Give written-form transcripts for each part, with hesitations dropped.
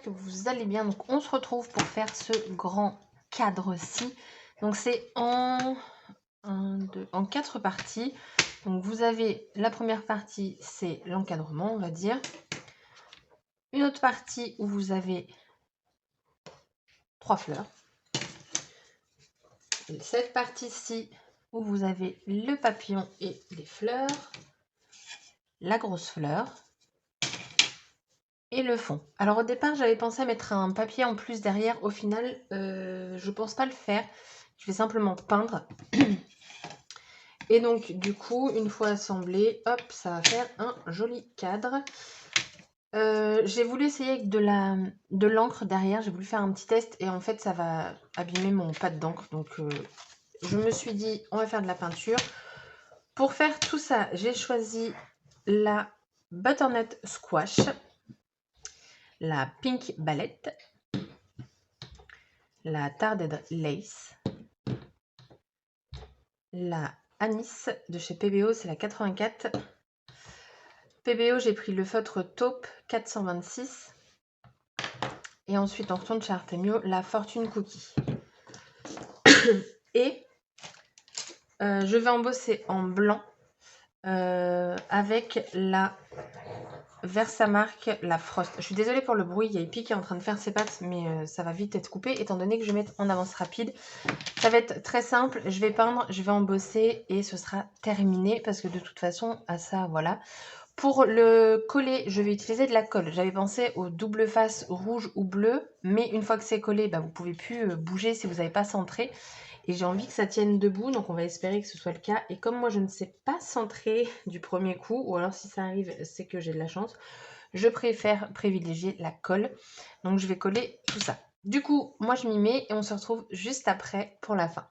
que vous allez bien. Donc on se retrouve pour faire ce grand cadre-ci. Donc c'est en 4 parties. Donc vous avez la première partie, c'est l'encadrement, on va dire. Une autre partie où vous avez 3 fleurs. Et cette partie-ci où vous avez le papillon et les fleurs, la grosse fleur et le fond. Alors au départ, j'avais pensé à mettre un papier en plus derrière. Au final, je pense pas le faire. Je vais simplement peindre. Et donc, du coup, une fois assemblé, hop, ça va faire un joli cadre. J'ai voulu essayer avec de l'encre derrière. J'ai voulu faire un petit test et en fait, ça va abîmer mon pad d'encre. Donc, je me suis dit, on va faire de la peinture. Pour faire tout ça, j'ai choisi la Butternut Squash, la Pink Ballet, la Tarded Lace, la Anis de chez PBO, c'est la 84. PBO, j'ai pris le feutre taupe 426. Et ensuite, on retourne chez Artemio, la Fortune Cookie. Et je vais embosser en blanc avec la Versamark, la Frost. Je suis désolée pour le bruit, il y a Epi qui est en train de faire ses pattes, mais ça va vite être coupé étant donné que je vais mettre en avance rapide. Ça va être très simple, je vais peindre, je vais embosser et ce sera terminé parce que de toute façon, à ça, voilà. Pour le coller, je vais utiliser de la colle. J'avais pensé aux double face rouge ou bleu, mais une fois que c'est collé, bah, vous ne pouvez plus bouger si vous n'avez pas centré. Et j'ai envie que ça tienne debout, donc on va espérer que ce soit le cas. Et comme moi, je ne sais pas centrer du premier coup, ou alors si ça arrive, c'est que j'ai de la chance, je préfère privilégier la colle. Donc je vais coller tout ça. Du coup, moi je m'y mets et on se retrouve juste après pour la fin.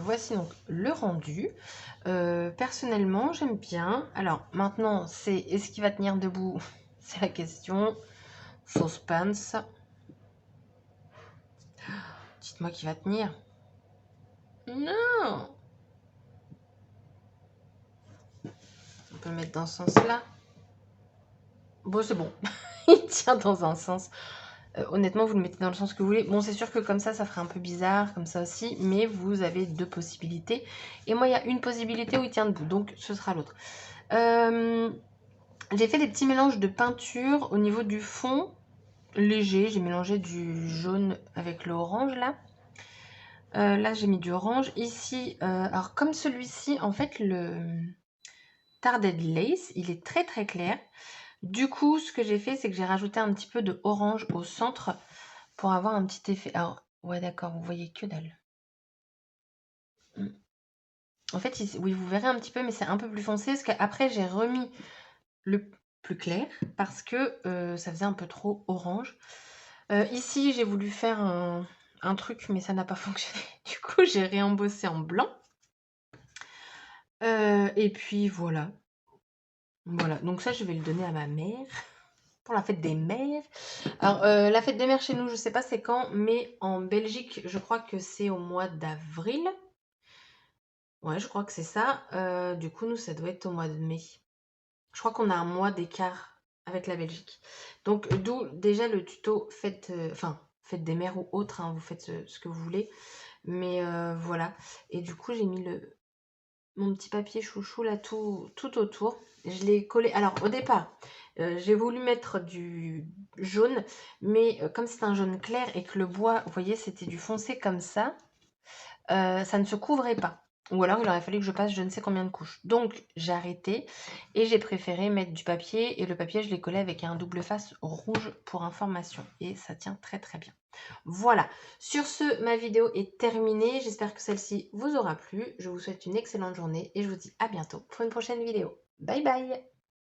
voici donc le rendu. Personnellement, j'aime bien. Alors, maintenant, c'est est-ce qu'il va tenir debout? C'est la question. Suspense. Dites-moi qu'il va tenir. Non! On peut le mettre dans ce sens-là. Bon, c'est bon. Il tient dans un sens. Honnêtement, vous le mettez dans le sens que vous voulez. Bon, c'est sûr que comme ça ferait un peu bizarre, comme ça aussi. Mais vous avez 2 possibilités. Et moi, il y a une possibilité où il tient debout. Donc, ce sera l'autre. J'ai fait des petits mélanges de peinture au niveau du fond. Léger. J'ai mélangé du jaune avec l'orange, là. Là, j'ai mis du orange. Ici, alors comme celui-ci, en fait, le Tarded Lace, il est très très clair. Du coup, ce que j'ai fait, c'est que j'ai rajouté un petit peu de orange au centre pour avoir un petit effet. Alors, ouais, d'accord, vous voyez que dalle. En fait, oui, vous verrez un petit peu, mais c'est un peu plus foncé. Parce qu'après, j'ai remis le plus clair parce que ça faisait un peu trop orange. Ici, j'ai voulu faire un truc, mais ça n'a pas fonctionné. Du coup, j'ai réembossé en blanc. Et puis voilà. Voilà, donc ça, je vais le donner à ma mère pour la fête des mères. Alors, la fête des mères chez nous, je sais pas c'est quand, mais en Belgique, je crois que c'est au mois d'avril. Ouais, je crois que c'est ça. Du coup, nous, ça doit être au mois de mai. Je crois qu'on a un mois d'écart avec la Belgique. Donc, d'où déjà le tuto fête, fête des mères ou autre, hein, vous faites ce que vous voulez. Mais voilà. Et du coup, j'ai mis mon petit papier chouchou là tout autour. Je l'ai collé. Alors, au départ, j'ai voulu mettre du jaune, mais comme c'est un jaune clair et que le bois, vous voyez, c'était du foncé comme ça ne se couvrait pas. Ou alors, il aurait fallu que je passe je ne sais combien de couches. Donc, j'ai arrêté et j'ai préféré mettre du papier. Et le papier, je l'ai collé avec un double face rouge pour information. Et ça tient très très bien. Voilà. Sur ce, ma vidéo est terminée. J'espère que celle-ci vous aura plu. Je vous souhaite une excellente journée et je vous dis à bientôt pour une prochaine vidéo. Bye bye!